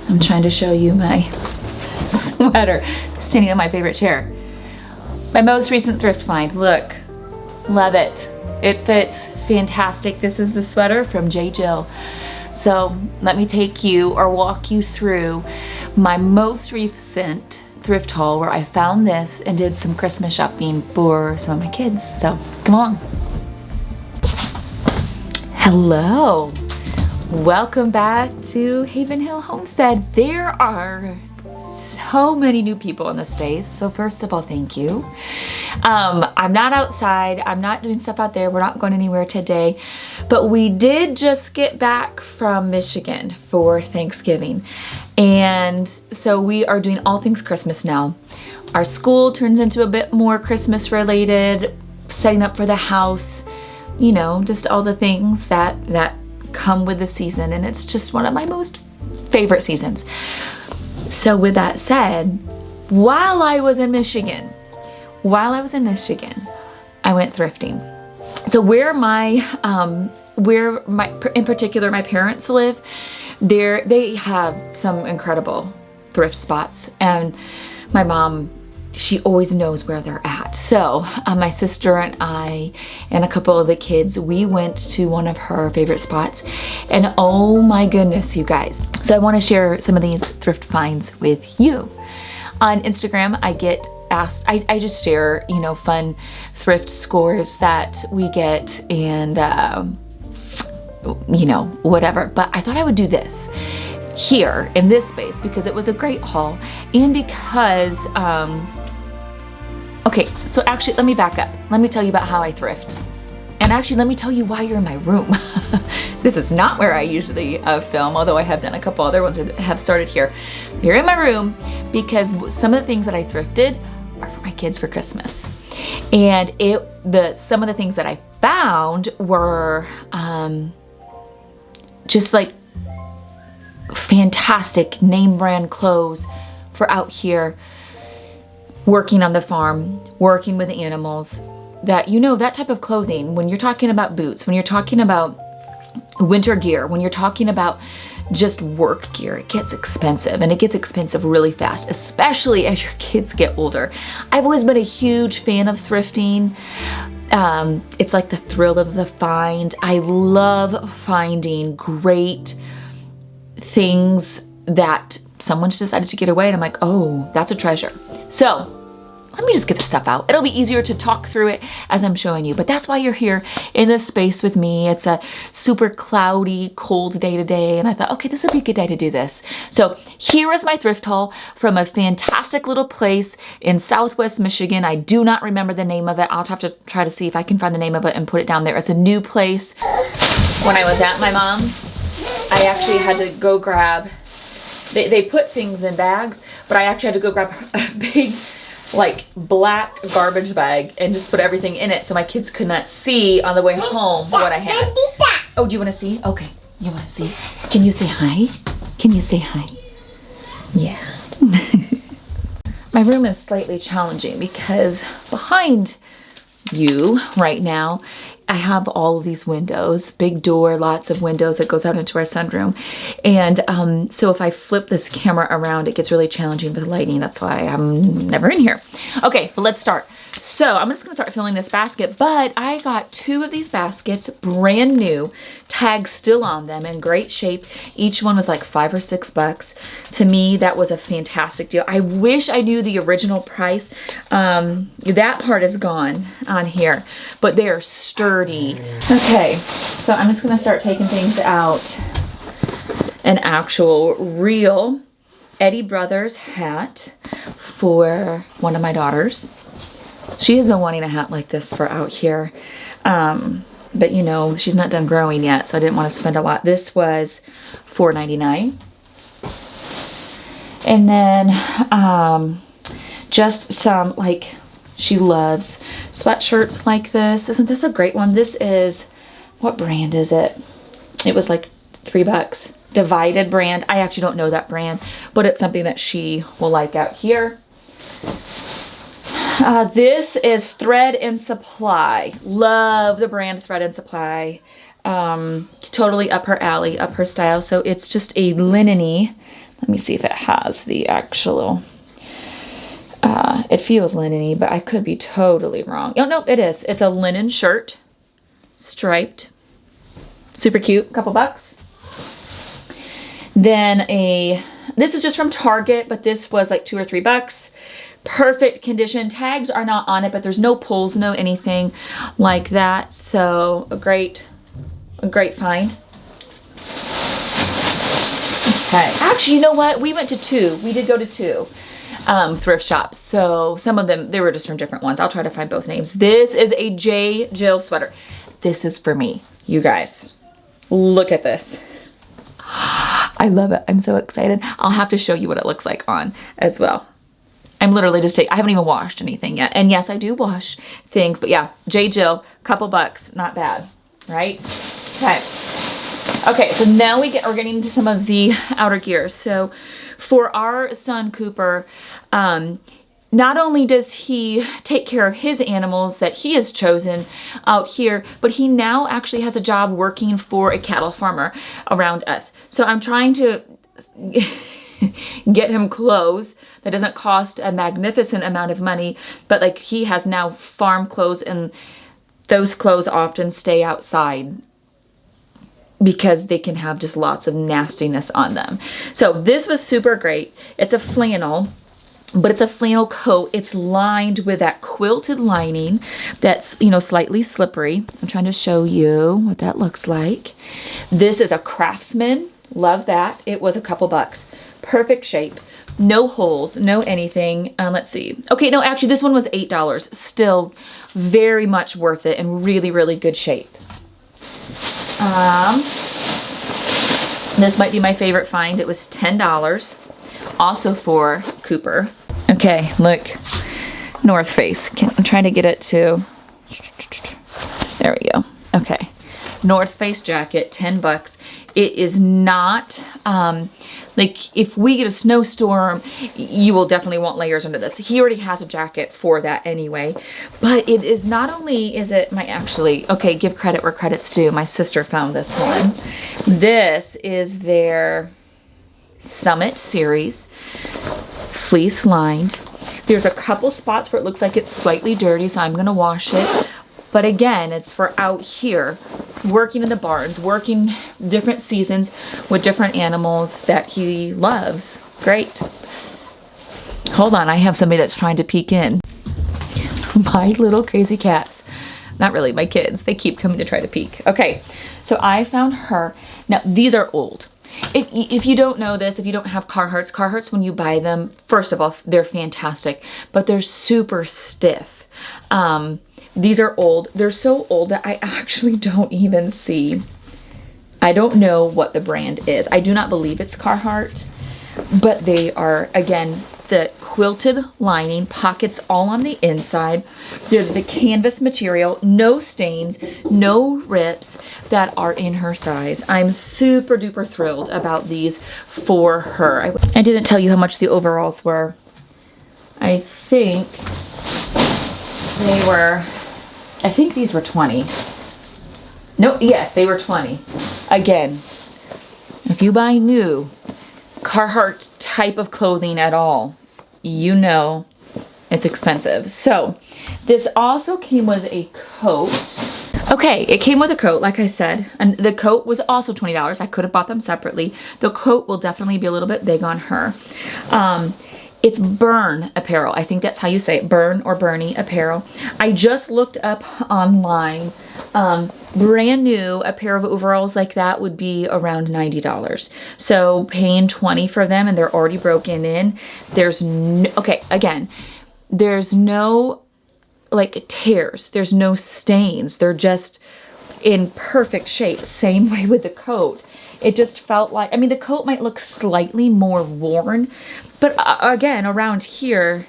I'm trying to show you my sweater standing on my favorite chair. My most recent thrift find, look, love it. It fits fantastic. This is the sweater from J. Jill. So let me take you or walk you through my most recent thrift haul where I found this and did some Christmas shopping for some of my kids. So come along. Hello. Welcome back to Haven Hill Homestead. There are so many new in the space. So first of all, thank you. I'm not outside. I'm not doing stuff out there. We're not going anywhere today, but we did just get back from Michigan for Thanksgiving. And so we are doing all things Christmas now. Our school turns into a bit more Christmas related, setting up for the house, you know, just all the things that come with the season. And it's just one of my most favorite seasons. So with that said, while I was in Michigan, I went thrifting. So where in particular my parents live, they have some incredible thrift spots, and my mom, she always knows where they're at. So my sister and I and a couple of the kids, we went to one of her favorite spots, and oh my goodness, you guys. So I want to share some of these thrift finds with you. On Instagram, I get asked, I just share, you know, fun thrift scores that we get and, you know, whatever. But I thought I would do this here in this space because it was a great haul and because, okay, so actually let me back up. Let me tell you about how I thrift. And actually, let me tell you why you're in my room. This is not where I usually film, although I have done a couple other ones that have started here. You're in my room because some of the things that I thrifted are for my kids for Christmas. And some of the things that I found were just like fantastic name brand clothes for out here, working on the farm, working with the animals. That, you know, that type of clothing, when you're talking about boots, when you're talking about winter gear, when you're talking about just work gear, it gets expensive, and it gets expensive really fast, especially as your kids get older. I've always been a huge fan of thrifting. It's like the thrill of the find. I love finding great things that someone's decided to get away, and I'm like, oh, that's a treasure. So let me just get the stuff out. It'll be easier to talk through it as I'm showing you, but that's why you're here in this space with me. It's a super cloudy, cold day today, and I thought, okay, this would be a good day to do this. So here is my thrift haul from a fantastic little place in Southwest Michigan. I do not remember the name of it. I'll have to try to see if I can find the name of it and put it down there. It's a new place. When I was at my mom's, I actually had to go grab, they put things in bags, but I actually had to go grab a big, like, black garbage bag and just put everything in it so my kids could not see on the way home what I had. Oh, do you want to see? Okay, you want to see? Can you say hi? Can you say hi? Yeah. My room is slightly challenging because behind you right now, I have all of these windows, big door, lots of windows that goes out into our sunroom. And so if I flip this camera around, it gets really challenging with lighting. That's why I'm never in here. Okay, but let's start. So I'm just gonna start filling this basket, but I got 2 of these baskets, brand new, tags still on them, in great shape. Each one was like $5 or $6. To me, that was a fantastic deal. I wish I knew the original price. That part is gone on here, but they are sturdy. Okay, so I'm just gonna start taking things out. An actual real Eddie Brothers hat for one of my daughters. She has been wanting a hat like this for out here, but you know, she's not done growing yet, so I didn't want to spend a lot. This was $4.99. And then just some, like, she loves sweatshirts like this. Isn't this a great one? This is, what brand is it? It was like $3. Divided brand. I actually don't know that brand, but it's something that she will like out here. This is Thread and Supply. Love the brand Thread and Supply. Totally up her alley, up her style. So it's just a linen-y Let me see if it has the actual, it feels linen-y, but I could be totally wrong. Oh, no, it is. It's a linen shirt, striped. Super cute, couple bucks. Then this is just from Target, but this was like $2 or $3. Perfect condition. Tags are not on it, but there's no pulls, no anything like that. So a great find. Okay, actually, you know what? We went to two. We did go to two thrift shops. So some of them, they were just from different ones. I'll try to find both names. This is a J. Jill sweater. This is for me, you guys. Look at this. I love it. I'm so excited. I'll have to show you what it looks like on as well. I'm literally just I haven't even washed anything yet. And yes, I do wash things, but yeah, J. Jill, couple bucks, not bad, right? Okay. Okay, so now we're getting into some of the outer gear. So for our son Cooper, not only does he take care of his animals that he has chosen out here, but he now actually has a job working for a cattle farmer around us. So I'm trying to get him clothes that doesn't cost a magnificent amount of money, but like he has now farm clothes, and those clothes often stay outside because they can have just lots of nastiness on them. So this was super great. It's a flannel, but it's a flannel coat. It's lined with that quilted lining that's, you know, slightly slippery. I'm trying to show you what that looks like. This is a Craftsman. Love that. It was a couple bucks. Perfect shape. No holes, no anything. Let's see. Okay, no, actually this one was $8. Still very much worth it and really, really good shape. This might be my favorite find. It was $10. Also for Cooper. Okay, look, North Face. I'm trying to get it to, there we go. Okay, North Face jacket, 10 bucks. It is not, like if we get a snowstorm, you will definitely want layers under this. He already has a jacket for that anyway, but it is not only, is it my okay, give credit where credit's due. My sister found this one. This is their Summit series, fleece lined. There's a couple spots where it looks like it's slightly dirty, so I'm gonna wash it. But again, it's for out here, working in the barns, working different seasons with different animals that he loves. Great. Hold on, I have somebody that's trying to peek in. My little crazy cats. Not really, my kids. They keep coming to try to peek. Okay, so I found her. Now, these are old. If you don't know this, if you don't have Carhartts, when you buy them, first of all, they're fantastic, but they're super stiff. These are old. They're so old that I actually don't even see. I don't know what the brand is. I do not believe it's Carhartt, but they are, again, the quilted lining, pockets all on the inside. They're the canvas material, no stains, no rips that are in her size. I'm super duper thrilled about these for her. I didn't tell you how much the overalls were. I think these were 20. No, yes, they were 20. Again, if you buy new Carhartt type of clothing at all, you know it's expensive. So this also came with a coat. Okay, it came with a coat, like I said, and the coat was also $20. I could have bought them separately. The coat will definitely be a little bit big on her. It's Burn apparel. I think that's how you say it, Burn or Bernie apparel. I just looked up online. Brand new, a pair of overalls like that would be around $90. So paying $20 for them and they're already broken in. There's no, okay, again, there's no like tears. There's no stains. They're just in perfect shape. Same way with the coat. It just felt like, I mean, the coat might look slightly more worn, but again, around here,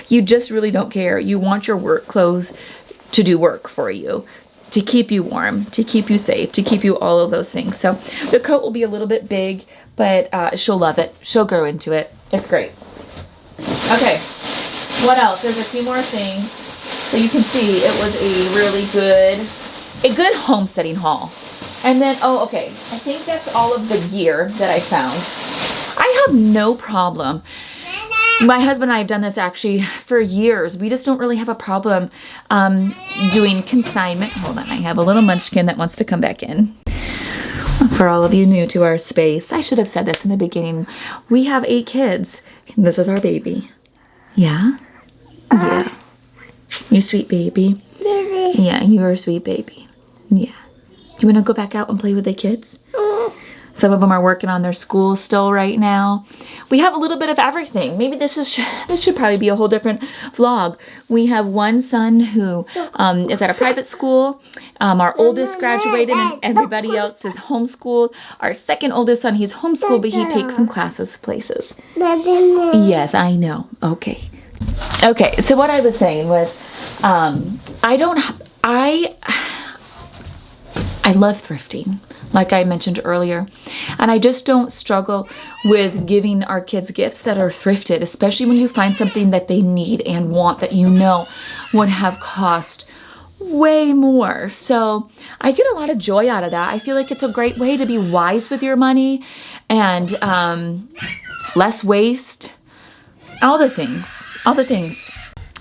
you just really don't care. You want your work clothes to do work for you, to keep you warm, to keep you safe, to keep you all of those things. So the coat will be a little bit big, but she'll love it. She'll grow into it. It's great. Okay, what else? There's a few more things. So you can see it was a really good homesteading haul. And then, oh, okay, I think that's all of the gear that I found. have no problem. My husband and I have done this actually for years. We just don't really have a problem doing consignment. Hold on, I have a little munchkin that wants to come back in. For all of you new to our space, I should have said this in the beginning. We have 8 kids. This is our baby. Yeah? Yeah. You sweet baby. Yeah, you're a sweet baby. Yeah. Do you want to go back out and play with the kids? Some of them are working on their school still right now. We have a little bit of everything. Maybe this should probably be a whole different vlog. We have one son who is at a private school. Our oldest graduated and everybody else is homeschooled. Our second oldest son, he's homeschooled, but he takes some classes places. Yes, I know. Okay. Okay, so what I was saying was, I love thrifting, like I mentioned earlier, and I just don't struggle with giving our kids gifts that are thrifted, especially when you find something that they need and want that you know would have cost way more. So I get a lot of joy out of that. I feel like it's a great way to be wise with your money and less waste, all the things.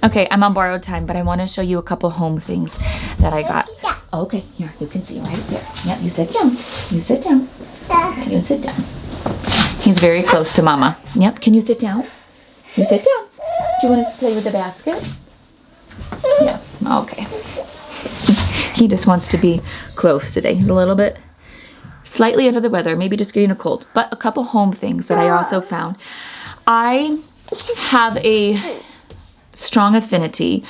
Okay, I'm on borrowed time, but I want to show you a couple home things that I got. Okay, here, you can see right there. Yep, you sit down. You sit down. You sit down. He's very close to Mama. Yep, can you sit down? You sit down. Do you want to play with the basket? Yeah, okay. He just wants to be close today. He's a little bit slightly under the weather, maybe just getting a cold. But a couple home things that I also found. I have a strong affinity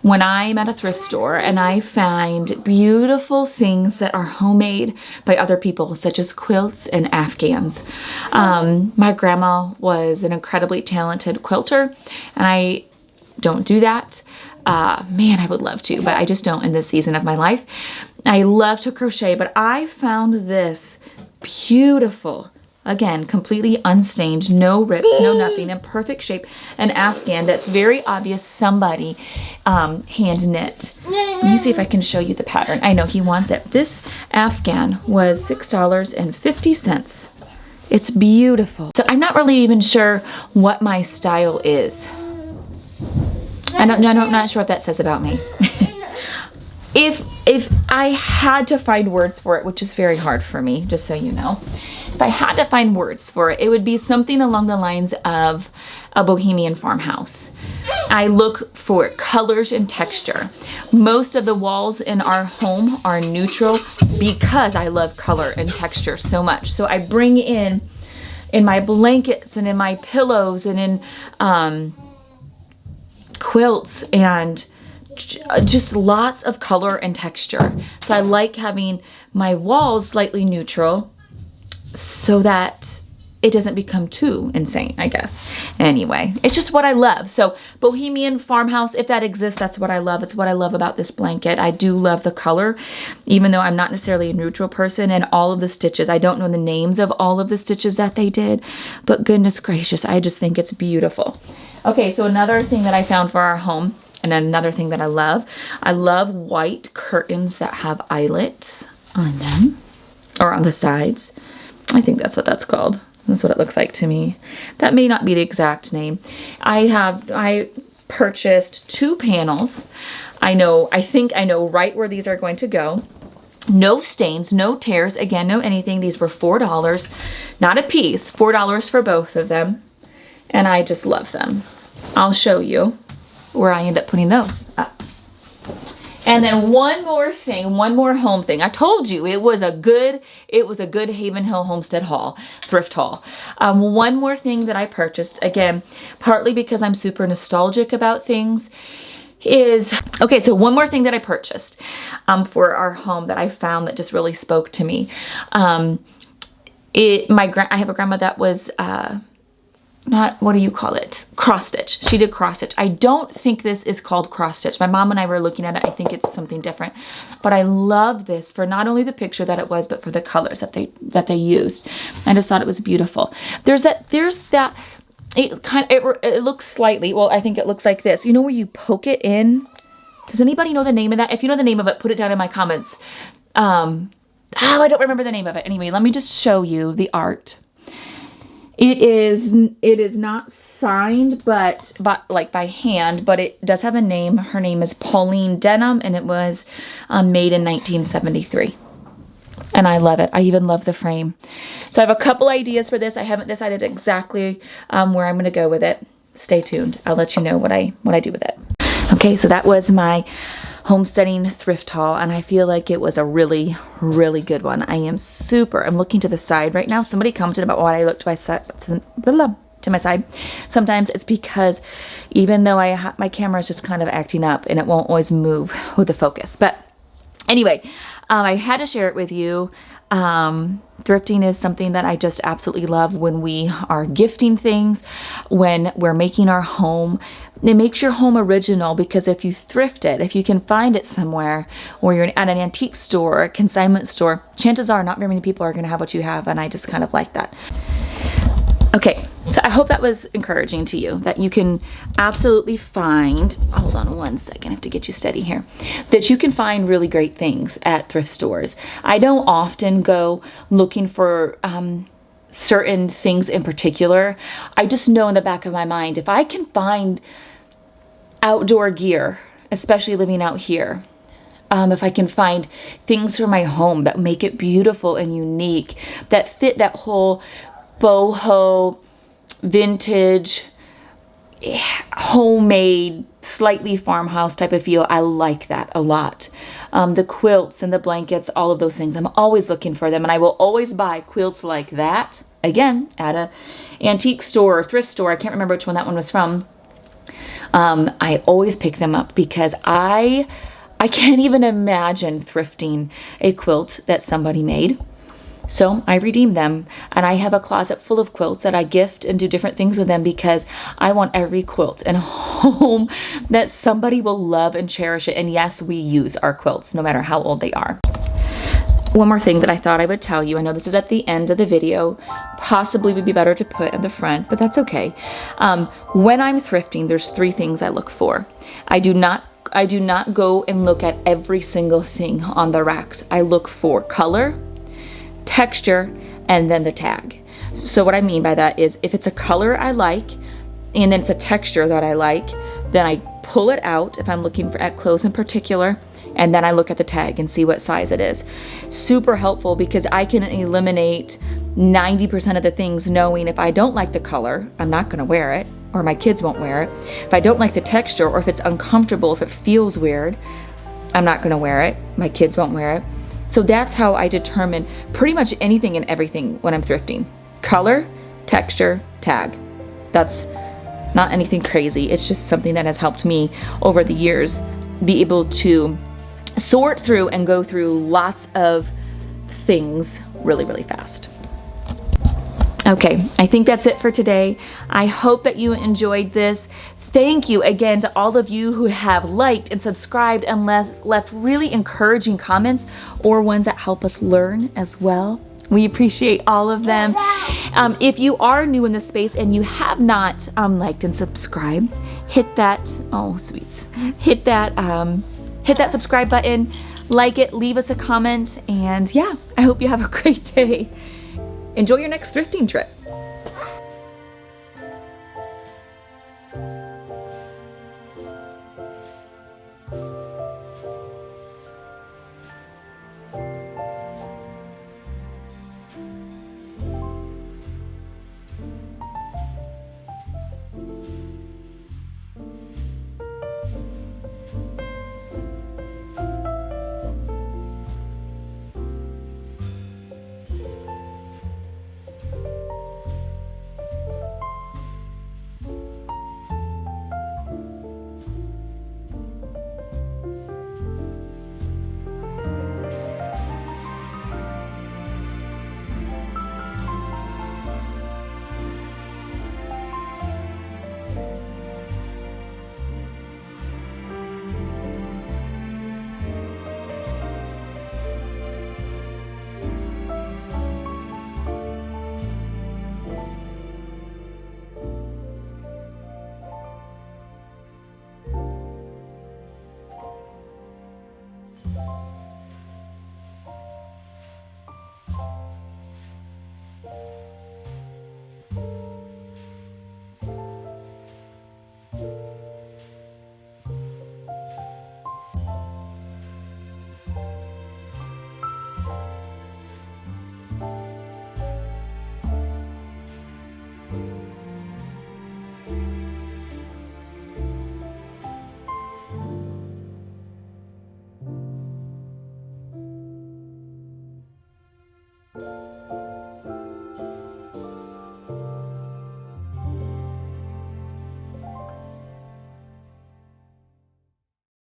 when I'm at a thrift store and I find beautiful things that are homemade by other people, such as quilts and Afghans. My grandma was an incredibly talented quilter, and I don't do that. Man, I would love to, but I just don't in this season of my life. I love to crochet, but I found this beautiful, again, completely unstained, no rips, no nothing, in perfect shape, an Afghan that's very obvious somebody hand knit. Let me see if I can show you the pattern. I know he wants it. This Afghan was $6.50. It's beautiful. So I'm not really even sure what my style is. I'm not sure what that says about me. If I had to find words for it, which is very hard for me, just so you know, if I had to find words for it, it would be something along the lines of a Bohemian farmhouse. I look for colors and texture. Most of the walls in our home are neutral because I love color and texture so much. So I bring in my blankets and in my pillows and in quilts and just lots of color and texture. So I like having my walls slightly neutral so that it doesn't become too insane, I guess. Anyway, it's just what I love. So Bohemian farmhouse, if that exists, that's what I love. It's what I love about this blanket. I do love the color, even though I'm not necessarily a neutral person, and all of the stitches. I don't know the names of all of the stitches that they did, but goodness gracious, I just think it's beautiful. Okay, so another thing that I found for our home, and another thing that I love white curtains that have eyelets on them, or on the sides. I think that's what that's called. That's what it looks like to me. That may not be the exact name. I purchased 2 panels. I think I know right where these are going to go. No stains, no tears, again, no anything. These were $4, not a piece, $4 for both of them. And I just love them. I'll show you where I end up putting those up. And then one more thing, one more home thing. I told you it was a good Haven Hill Homestead haul, thrift haul. One more thing that I purchased, again, partly because I'm super nostalgic about things, is, okay, so one more thing that I purchased for our home that I found that just really spoke to me. I have a grandma that was, what do you call it? Cross stitch. She did cross stitch. I don't think this is called cross stitch. My mom and I were looking at it. I think it's something different. But I love this for not only the picture that it was, but for the colors that they used. I just thought it was beautiful. It looks slightly, well, I think it looks like this. You know where you poke it in? Does anybody know the name of that? If you know the name of it, put it down in my comments. I don't remember the name of it. Anyway, let me just show you the art. It is not signed, but like by hand, but it does have a name. Her name is Pauline Denham, and it was made in 1973. And I love it. I even love the frame. So I have a couple ideas for this. I haven't decided exactly where I'm going to go with it. Stay tuned. I'll let you know what I do with it. Okay, so that was my homesteading thrift haul, and I feel like it was a really, really good one. I'm looking to the side right now. Somebody commented about why I look to my side. Sometimes it's because even though my camera is just kind of acting up and it won't always move with the focus. But anyway, I had to share it with you. Thrifting is something that I just absolutely love when we are gifting things, when we're making our home. It makes your home original, because if you thrift it, if you can find it somewhere, or you're at an antique store or a consignment store, chances are not very many people are going to have what you have, and I just kind of like that. Okay, so I hope that was encouraging to you, that you can absolutely find, hold on one second, I have to get you steady here, that you can find really great things at thrift stores. I don't often go looking for certain things in particular. I just know in the back of my mind, if I can find outdoor gear, especially living out here, if I can find things for my home that make it beautiful and unique, that fit that whole boho, vintage, homemade, slightly farmhouse type of feel, I like that a lot. The quilts and the blankets, all of those things, I'm always looking for them, and I will always buy quilts like that, again, at a antique store or thrift store. I can't remember which one that one was from. I always pick them up because I can't even imagine thrifting a quilt that somebody made. So I redeem them, and I have a closet full of quilts that I gift and do different things with them, because I want every quilt in a home that somebody will love and cherish it. And yes, we use our quilts no matter how old they are. One more thing that I thought I would tell you. I know this is at the end of the video, possibly would be better to put at the front, but that's okay. When I'm thrifting, there's 3 things I look for. I do not go and look at every single thing on the racks. I look for color, texture, and then the tag. So what I mean by that is, if it's a color I like and then it's a texture that I like, then I pull it out if I'm looking at clothes in particular, and then I look at the tag and see what size it is. Super helpful, because I can eliminate 90% of the things, knowing if I don't like the color, I'm not going to wear it, or my kids won't wear it. If I don't like the texture, or if it's uncomfortable, if it feels weird, I'm not going to wear it. My kids won't wear it. So that's how I determine pretty much anything and everything when I'm thrifting. Color, texture, tag. That's not anything crazy. It's just something that has helped me over the years be able to sort through and go through lots of things really, really fast. Okay, I think that's it for today. I hope that you enjoyed this. Thank you again to all of you who have liked and subscribed and left really encouraging comments, or ones that help us learn as well. We appreciate all of them. If you are new in this space and you have not liked and subscribed, hit that, oh sweets, hit that subscribe button, like it, leave us a comment, and yeah, I hope you have a great day. Enjoy your next thrifting trip.